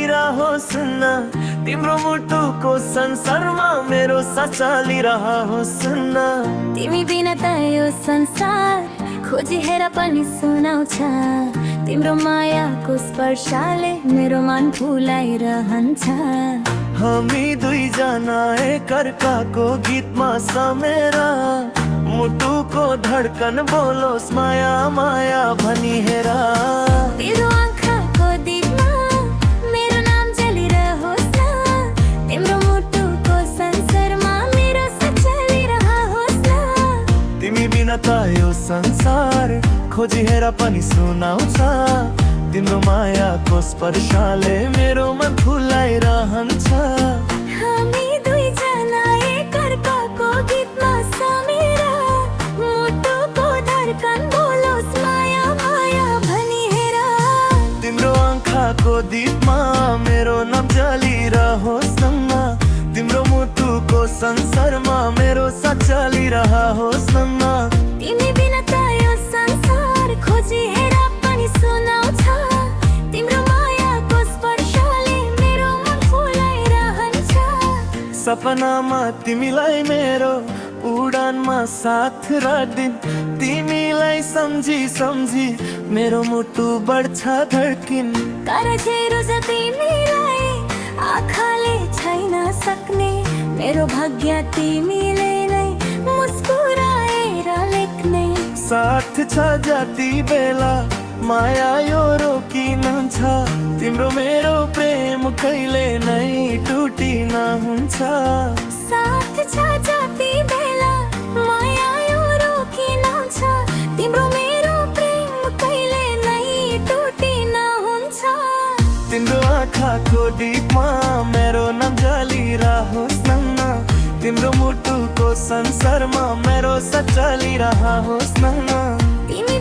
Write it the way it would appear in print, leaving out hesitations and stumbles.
चलिरहोस् न, तिम्रो मुटुको संसारमा मेरो साथ चलिरहोस् न। तिमी बिना त यो संसार खोजी हेर पनि सुनाउँछ, तिम्रो मायाको स्पर्शले मेरो मन फुलाइरहन्छ। हामी दुईजना एकअर्काको गीतमा समेर, मुटुको धड्कन बोलोस् माया माया भनी हेर। तेरो आँखाको दीपमा मेरो नाम जलिरहोस् न, तिम्रो मुटुको संसारमा मेरो साथ चलिरहोस् न। तिमी बिना त यो संसार खोजी हेर पनि सुनाउँछ, तिम्रो मायाको स्पर्शले मेरो मन फुलाइरहन्छ। हामी दुईजना एकअर्काको गीतमा समेर, मुटुको धड्कन बोलोस् माया माया भनी हेर। तिम्रो आँखाको दीपमा मेरो नाम जलिरहोस् न, तिम्रो मुटुको संसारमा मेरो साथ चलिरहोस् न। तिमी बिना त यो संसार खोजी हेर पनि सुनाउँछ, तिम्रो मायाको स्पर्शले मेरो मन फुलाइरहन्छ। सपनामा तिमीलाई मेरो उडानमा साथ र दिन, तिमीलाई सम्झी सम्झी मेरो मुटु बढ्छ धड्किन। तर जेरो जति तिमीलाई आँखाले छैन सक्ने, मेरो भाग्य तिमीले नै मुस्कुराएर लेख्ने। साथ छ जति बेला माया यो रोकिन छ, तिम्रो मेरो प्रेम कहिले नै टुटिन हुन्छ। साथ छ जति बेला माया यो रोकिन छ, तिम्रो मेरो प्रेम कहिले नै टुटिन हुन्छ। तिम्रो आँखाको दीपमा मेरो नाम जलिरहोस् न, तिम्रो मुटुको संसारमा मेरो साथ चलिरहोस् न। तिमी